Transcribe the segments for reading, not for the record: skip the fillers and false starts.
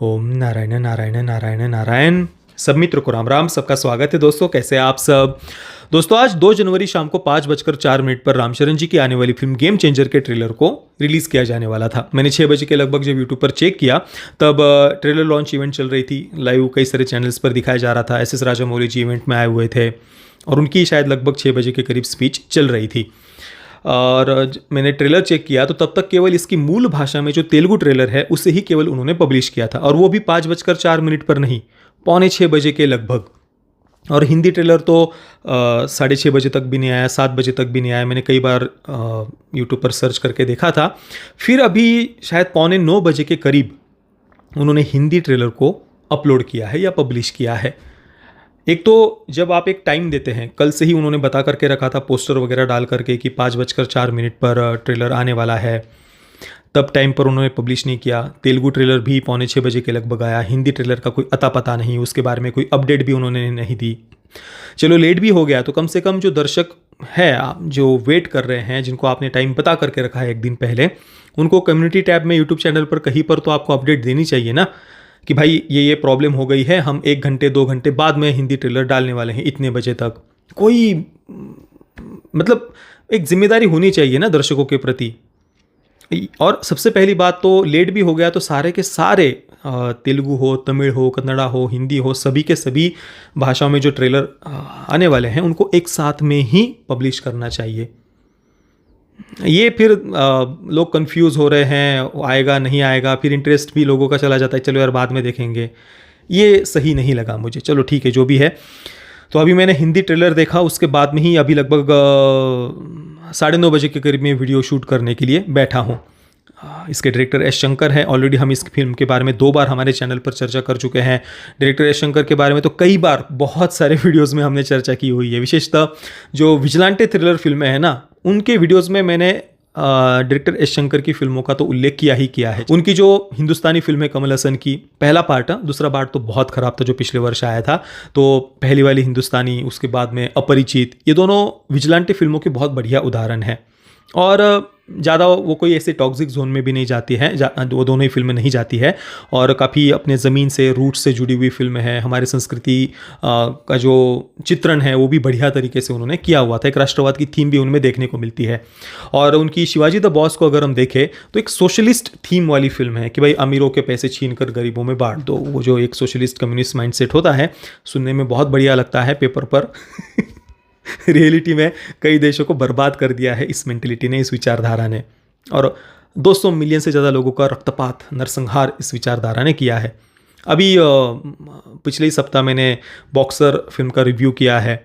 ओम नारायण नारायण नारायण नारायण। सब मित्र को राम राम। सबका स्वागत है दोस्तों, कैसे हैं आप सब। दोस्तों आज 2 जनवरी शाम को 5:04 पर रामचरण जी की आने वाली फिल्म गेम चेंजर के ट्रेलर को रिलीज़ किया जाने वाला था। मैंने 6 बजे के लगभग जब यूट्यूब पर चेक किया तब ट्रेलर लॉन्च इवेंट चल रही थी, लाइव कई सारे चैनल्स पर दिखाया जा रहा था। एस राजामौली जी इवेंट में आए हुए थे और उनकी शायद लगभग 6 बजे के करीब स्पीच चल रही थी। और मैंने ट्रेलर चेक किया तो तब तक केवल इसकी मूल भाषा में जो तेलुगु ट्रेलर है उसे ही केवल उन्होंने पब्लिश किया था, और वो भी 5:04 पर नहीं, 5:45 बजे के लगभग। और हिंदी ट्रेलर तो 6:30 बजे तक भी नहीं आया, 7 बजे तक भी नहीं आया। मैंने कई बार यूट्यूब पर सर्च करके देखा था। फिर अभी शायद 8:45 बजे के करीब उन्होंने हिंदी ट्रेलर को अपलोड किया है या पब्लिश किया है। एक तो जब आप एक टाइम देते हैं, कल से ही उन्होंने बता करके रखा था पोस्टर वगैरह डाल करके कि 5:04 पर ट्रेलर आने वाला है, तब टाइम पर उन्होंने पब्लिश नहीं किया। तेलुगु ट्रेलर भी 5:45 बजे के लगभग आया। हिंदी ट्रेलर का कोई अता पता नहीं, उसके बारे में कोई अपडेट भी उन्होंने नहीं दी। चलो लेट भी हो गया तो कम से कम जो दर्शक है, जो वेट कर रहे हैं, जिनको आपने टाइम बता करके रखा है एक दिन पहले, उनको कम्युनिटी टैब में यूट्यूब चैनल पर कहीं पर तो आपको अपडेट देनी चाहिए ना कि भाई ये प्रॉब्लम हो गई है, हम 1 घंटे 2 घंटे बाद में हिंदी ट्रेलर डालने वाले हैं इतने बजे तक। कोई मतलब एक जिम्मेदारी होनी चाहिए ना दर्शकों के प्रति। और सबसे पहली बात तो लेट भी हो गया तो सारे के सारे तेलुगु हो, तमिल हो, कन्नड़ा हो, हिंदी हो, सभी के सभी भाषाओं में जो ट्रेलर आने वाले हैं उनको एक साथ में ही पब्लिश करना चाहिए। ये फिर लोग कंफ्यूज हो रहे हैं, आएगा नहीं आएगा, फिर इंटरेस्ट भी लोगों का चला जाता है, चलो यार बाद में देखेंगे। ये सही नहीं लगा मुझे। चलो ठीक है, जो भी है। तो अभी मैंने हिंदी ट्रेलर देखा, उसके बाद में ही अभी लगभग 9:30 बजे के करीब में वीडियो शूट करने के लिए बैठा हूँ। इसके डायरेक्टर एस शंकर हैं। ऑलरेडी हम इस फिल्म के बारे में 2 बार हमारे चैनल पर चर्चा कर चुके हैं। डायरेक्टर एस शंकर के बारे में तो कई बार बहुत सारे वीडियोस में हमने चर्चा की हुई है। विशेषतः जो विजिलेंटे थ्रिलर फिल्में हैं ना, उनके वीडियोस में मैंने डायरेक्टर एस शंकर की फिल्मों का तो उल्लेख किया ही किया है। उनकी जो हिंदुस्तानी फिल्म है कमल हसन की, पहला पार्ट, दूसरा पार्ट तो बहुत खराब था जो पिछले वर्ष आया था। तो पहली वाली हिंदुस्तानी, उसके बाद में अपरिचित, ये दोनों विजिलेंटे फिल्मों के बहुत बढ़िया उदाहरण हैं। और ज़्यादा वो कोई ऐसे टॉक्सिक जोन में भी नहीं जाती है, वो दोनों ही फिल्में नहीं जाती है। और काफ़ी अपने ज़मीन से, रूट से जुड़ी हुई फिल्म है। हमारी संस्कृति का जो चित्रण है वो भी बढ़िया तरीके से उन्होंने किया हुआ था। एक राष्ट्रवाद की थीम भी उनमें देखने को मिलती है। और उनकी शिवाजी द बॉस को अगर हम देखें तो एक सोशलिस्ट थीम वाली फिल्म है कि भाई अमीरों के पैसे छीन कर गरीबों में बांट दो। वो जो एक सोशलिस्ट कम्युनिस्ट माइंडसेट होता है, सुनने में बहुत बढ़िया लगता है पेपर पर रियलिटी में कई देशों को बर्बाद कर दिया है इस मेंटेलिटी ने, इस विचारधारा ने। और 200 मिलियन से ज़्यादा लोगों का रक्तपात, नरसंहार इस विचारधारा ने किया है। अभी पिछले ही सप्ताह मैंने बॉक्सर फिल्म का रिव्यू किया है।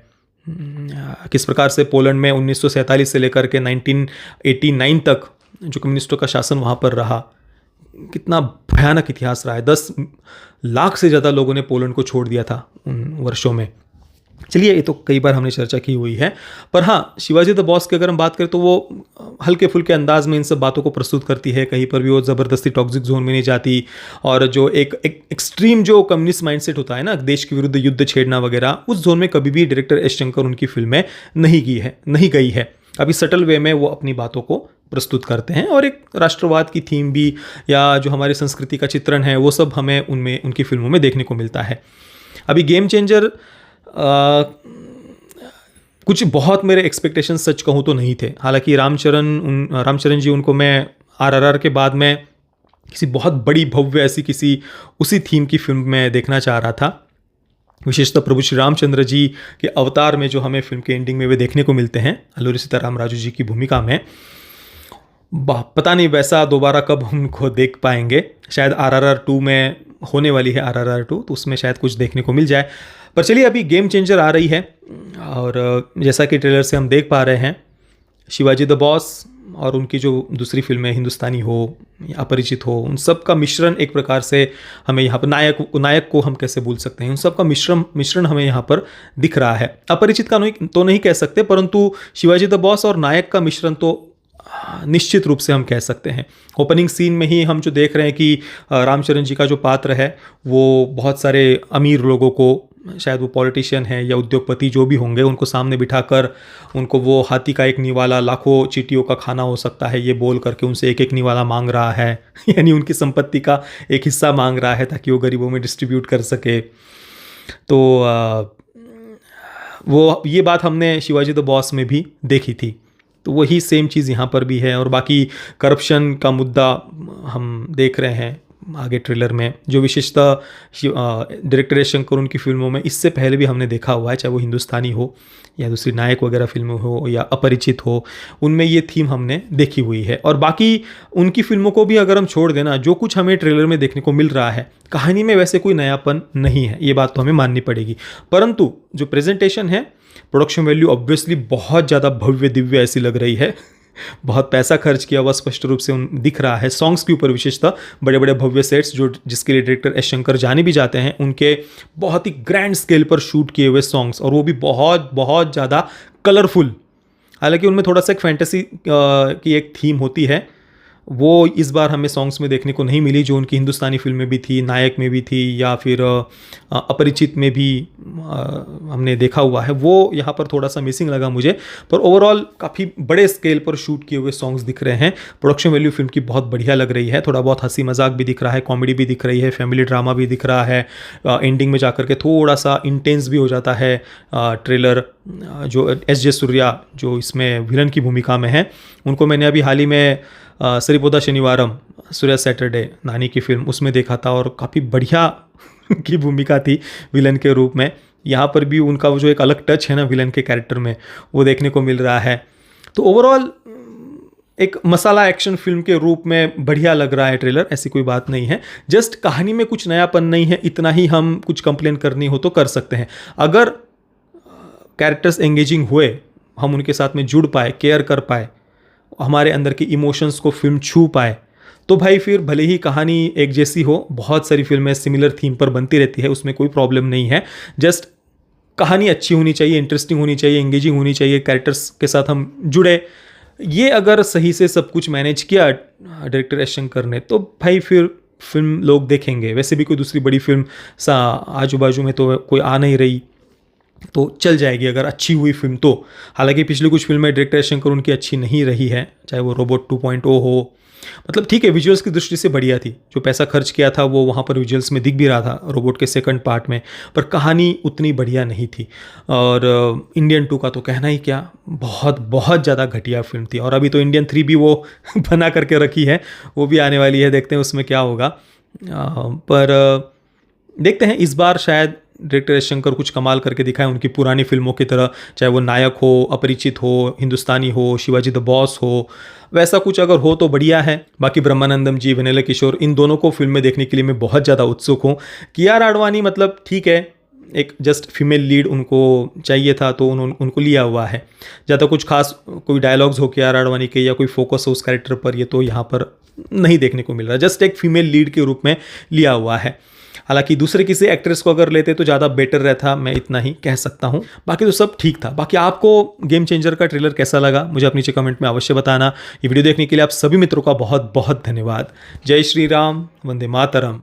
किस प्रकार से पोलैंड में 1947 से लेकर के 1989 तक जो कम्युनिस्टों का शासन वहाँ पर रहा, कितना भयानक इतिहास रहा है। 10 लाख से ज़्यादा लोगों ने पोलैंड को छोड़ दिया था उन वर्षों में। चलिए, ये तो कई बार हमने चर्चा की हुई है। पर हाँ, शिवाजी द बॉस की अगर हम बात करें तो वो हल्के फुल्के अंदाज में इन सब बातों को प्रस्तुत करती है। कहीं पर भी वो ज़बरदस्ती टॉक्सिक जोन में नहीं जाती। और जो एक एक्सट्रीम जो कम्युनिस्ट माइंडसेट होता है ना, देश के विरुद्ध युद्ध छेड़ना वगैरह, उस जोन में कभी भी डायरेक्टर एस शंकर उनकी फिल्में नहीं गई है। अभी सटल वे में वो अपनी बातों को प्रस्तुत करते हैं। और एक राष्ट्रवाद की थीम भी, या जो हमारी संस्कृति का चित्रण है, वो सब हमें उनमें, उनकी फिल्मों में देखने को मिलता है। अभी गेम चेंजर कुछ बहुत मेरे एक्सपेक्टेशन सच कहूँ तो नहीं थे। हालांकि रामचरण जी, उनको मैं आरआरआर के बाद में किसी बहुत बड़ी भव्य ऐसी किसी उसी थीम की फिल्म में देखना चाह रहा था। विशेषतः प्रभु श्री रामचंद्र जी के अवतार में जो हमें फिल्म के एंडिंग में वे देखने को मिलते हैं, अल्लूरी सीताराम राजू जी की भूमिका में। पता नहीं वैसा दोबारा कब हम उनको देख पाएंगे। शायद RRR 2 में होने वाली है, RRR 2, तो उसमें शायद कुछ देखने को मिल जाए। पर चलिए, अभी गेम चेंजर आ रही है और जैसा कि ट्रेलर से हम देख पा रहे हैं, शिवाजी द बॉस और उनकी जो दूसरी फिल्में, हिंदुस्तानी हो या अपरिचित हो, उन सब का मिश्रण एक प्रकार से हमें यहाँ पर, नायक को हम कैसे भूल सकते हैं, उन सब का मिश्रण हमें यहाँ पर दिख रहा है। अपरिचित का तो नहीं कह सकते, परंतु शिवाजी द बॉस और नायक का मिश्रण तो निश्चित रूप से हम कह सकते हैं। ओपनिंग सीन में ही हम जो देख रहे हैं कि रामचरण जी का जो पात्र है वो बहुत सारे अमीर लोगों को शायद वो पॉलिटिशियन है या उद्योगपति जो भी होंगे, उनको सामने बिठाकर उनको वो हाथी का एक निवाला लाखों चींटियों का खाना हो सकता है ये बोल करके उनसे एक एक निवाला मांग रहा है यानी उनकी संपत्ति का एक हिस्सा मांग रहा है ताकि वो गरीबों में डिस्ट्रीब्यूट कर सके। तो वो ये बात हमने शिवाजी द बॉस में भी देखी थी, तो वही सेम चीज़ यहाँ पर भी है। और बाकी करप्शन का मुद्दा हम देख रहे हैं आगे ट्रेलर में, जो विशेषतः डायरेक्टर एस शंकर उनकी फिल्मों में इससे पहले भी हमने देखा हुआ है, चाहे वो हिंदुस्तानी हो या दूसरी नायक वगैरह फिल्में हो या अपरिचित हो, उनमें ये थीम हमने देखी हुई है। और बाकी उनकी फिल्मों को भी अगर हम छोड़ देना, जो कुछ हमें ट्रेलर में देखने को मिल रहा है, कहानी में वैसे कोई नयापन नहीं है, ये बात तो हमें माननी पड़ेगी। परंतु जो प्रेजेंटेशन है, प्रोडक्शन वैल्यू ऑब्वियसली बहुत ज़्यादा भव्य दिव्य ऐसी लग रही है। बहुत पैसा खर्च किया हुआ स्पष्ट रूप से दिख रहा है। सॉन्ग्स के ऊपर विशेषतः बड़े बड़े भव्य सेट्स, जो जिसके लिए डायरेक्टर एस शंकर जाने भी जाते हैं, उनके बहुत ही ग्रैंड स्केल पर शूट किए हुए सॉन्ग्स, और वो भी बहुत बहुत ज़्यादा कलरफुल। हालांकि उनमें थोड़ा सा एक फैंटेसी की एक थीम होती है, वो इस बार हमें सॉन्ग्स में देखने को नहीं मिली, जो उनकी हिंदुस्तानी फिल्म में भी थी, नायक में भी थी, या फिर अपरिचित में भी हमने देखा हुआ है। वो यहाँ पर थोड़ा सा मिसिंग लगा मुझे, पर ओवरऑल काफ़ी बड़े स्केल पर शूट किए हुए सॉन्ग्स दिख रहे हैं। प्रोडक्शन वैल्यू फिल्म की बहुत बढ़िया लग रही है, थोड़ा बहुत हंसी मजाक भी दिख रहा है, कॉमेडी भी दिख रही है, फैमिली ड्रामा भी दिख रहा है। एंडिंग में जाकर के थोड़ा सा इंटेंस भी हो जाता है ट्रेलर। जो एस जे सूर्या जो इसमें विलन की भूमिका में है, उनको मैंने अभी हाल ही में सरिपोदा शनिवारम, सूर्या सैटरडे नानी की फिल्म, उसमें देखा था, और काफ़ी बढ़िया की भूमिका थी विलन के रूप में। यहाँ पर भी उनका वो जो एक अलग टच है ना विलन के कैरेक्टर में, वो देखने को मिल रहा है। तो ओवरऑल एक मसाला एक्शन फिल्म के रूप में बढ़िया लग रहा है ट्रेलर, ऐसी कोई बात नहीं है। जस्ट कहानी में कुछ नयापन नहीं है, इतना ही हम कुछ कंप्लेन करनी हो तो कर सकते हैं। अगर कैरेक्टर्स एंगेजिंग हुए, हम उनके साथ में जुड़ पाए, केयर कर पाए, हमारे अंदर की इमोशंस को फिल्म छू पाए, तो भाई फिर भले ही कहानी एक जैसी हो, बहुत सारी फिल्में सिमिलर थीम पर बनती रहती है, उसमें कोई प्रॉब्लम नहीं है। जस्ट कहानी अच्छी होनी चाहिए, इंटरेस्टिंग होनी चाहिए, एंगेजिंग होनी चाहिए, कैरेक्टर्स के साथ हम जुड़े। ये अगर सही से सब कुछ मैनेज किया डायरेक्टर एस शंकर ने, तो भाई फिर फिल्म लोग देखेंगे। वैसे भी कोई दूसरी बड़ी फिल्म सा आजू बाजू में तो कोई आ नहीं रही, तो चल जाएगी अगर अच्छी हुई फिल्म तो। हालांकि पिछली कुछ फिल्में डायरेक्टर एस शंकर उनकी अच्छी नहीं रही है, चाहे वो रोबोट 2.0 हो, मतलब ठीक है विजुअल्स की दृष्टि से बढ़िया थी, जो पैसा खर्च किया था वो वहाँ पर विजुअल्स में दिख भी रहा था रोबोट के सेकंड पार्ट में, पर कहानी उतनी बढ़िया नहीं थी। और इंडियन 2 का तो कहना ही क्या, बहुत बहुत ज़्यादा घटिया फिल्म थी। और अभी तो इंडियन 3 भी वो बना करके रखी है, वो भी आने वाली है, देखते हैं उसमें क्या होगा। पर देखते हैं इस बार शायद डायरेक्टर एस शंकर कुछ कमाल करके दिखाएं उनकी पुरानी फिल्मों की तरह, चाहे वो नायक हो, अपरिचित हो, हिंदुस्तानी हो, शिवाजी द बॉस हो, वैसा कुछ अगर हो तो बढ़िया है। बाकी ब्रह्मानंदम जी, वेनेला किशोर, इन दोनों को फिल्में देखने के लिए मैं बहुत ज़्यादा उत्सुक हूँ। कियारा आडवाणी मतलब ठीक है, एक जस्ट फीमेल लीड उनको चाहिए था तो उनको लिया हुआ है। ज़्यादा कुछ खास कोई डायलॉग्स हो कियारा आडवाणी के या कोई फोकस हो उस कैरेक्टर पर, ये तो यहाँ पर नहीं देखने को मिल रहा, जस्ट एक फीमेल लीड के रूप में लिया हुआ है। हालांकि दूसरे किसी एक्ट्रेस को अगर लेते तो ज़्यादा बेटर रहता, मैं इतना ही कह सकता हूँ। बाकी तो सब ठीक था। बाकी आपको गेम चेंजर का ट्रेलर कैसा लगा मुझे अपनी नीचे कमेंट में अवश्य बताना। ये वीडियो देखने के लिए आप सभी मित्रों का बहुत बहुत धन्यवाद। जय श्री राम, वंदे मातरम।